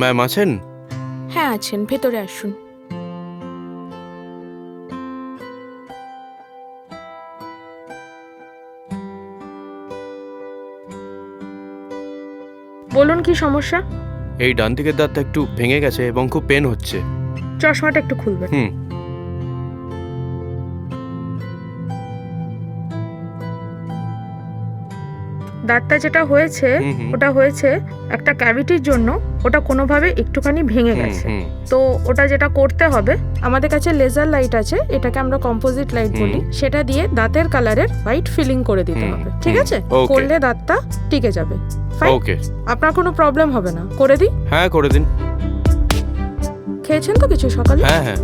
Ma'am আছেন? হ্যাঁ আছেন, ভেতরে আসুন। বলুন কি সমস্যা? এই ডান দিকের দাঁতটা একটু ভেঙে গেছে এবং খুব পেন হচ্ছে। চশমাটা একটু খুলবেন। হুম। দাঁতটা যেটা হয়েছে হুম, হুম। ওটা হয়েছে একটা ক্যাভিটির জন্য, ওটা কোনোভাবে একটুখানি ভেঙে গেছে। তো ওটা যেটা করতে হবে, আমাদের কাছে লেজার লাইট আছে, এটাকে আমরা কম্পোজিট লাইট বলি, সেটা দিয়ে দাঁতের কালারের হোয়াইট ফিলিং করে দিতে হবে, ঠিক আছে? Okay. করলে দাঁতটা টিকে যাবে। ওকে। আপনার কোনো প্রবলেম হবে না, করে দিই? হ্যাঁ করে দিন। খেয়েছেন তো কিছু সকালে? হ্যাঁ হ্যাঁ।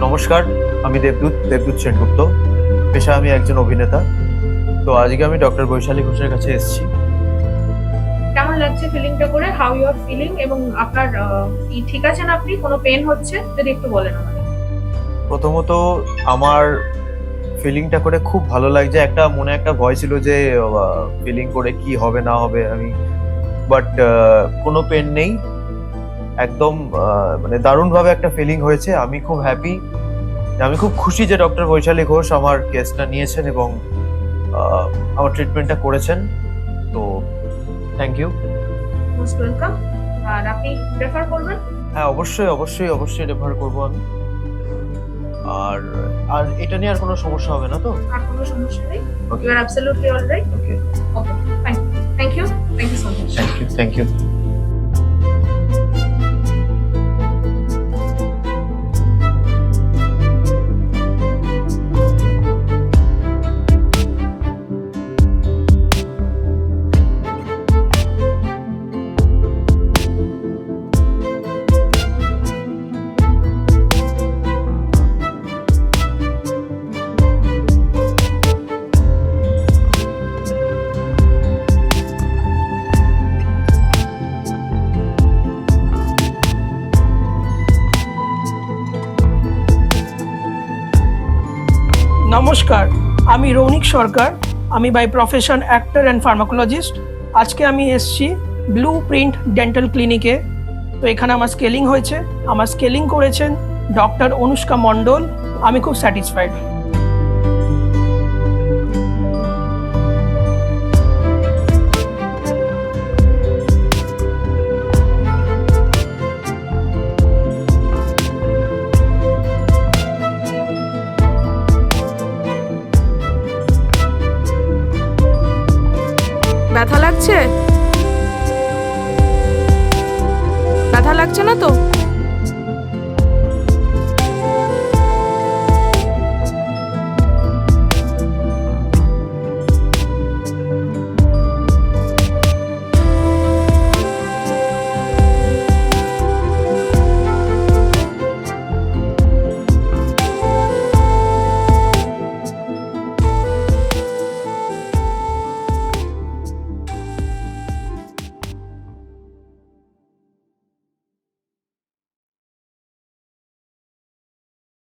নমস্কার, আমি দেবদূত সেনগুপ্ত। পেশা আমি একজন অভিনেতা। তো আজকে আমি ডক্টর বৈশালী ঘোষের কাছে এসেছি। কেমন লাগছে ফিলিংটা করে? How you are feeling? এবং আপনার ঠিক আছেন আপনি? কোনো পেন হচ্ছে যদি একটু বলেন আমাদের। প্রথমত আমার ফিলিংটা করে খুব ভালো লাগছে। মনে একটা ভয় ছিল যে ফিলিং করে কি হবে না হবে, বাট কোনো পেন নেই। একদম মানে দারুণভাবে একটা ফিলিং হয়েছে। আমি খুব হ্যাপি, আমি খুব খুশি যে ডক্টর বৈশালী ঘোষ আমার কেসটা নিয়েছেন এবং আমার ট্রিটমেন্টটা করেছেন। তো থ্যাংক ইউ। Most welcome. আর আপনি প্রেফার করবেন? হ্যাঁ অবশ্যই রেফার করবো আমি। আর আর এটা নিয়ে আর কোনো সমস্যা হবে না তো? আর কোনো সমস্যা নেই। Okay. You are absolutely alright. Okay, okay, fine. Thank you so much. Thank you. নমস্কার, আমি রৌনিক সরকার। আমি by profession actor and pharmacologist. আজকে আমি এসেছি ব্লু প্রিন্ট ডেন্টাল ক্লিনিকে। তো এখানে আমার স্কেলিং হয়েছে, আমার স্কেলিং করেছেন ডক্টর অনুষ্কা মণ্ডল। আমি খুব স্যাটিসফাইড। ব্যথা লাগছে? ব্যথা লাগছে না তো?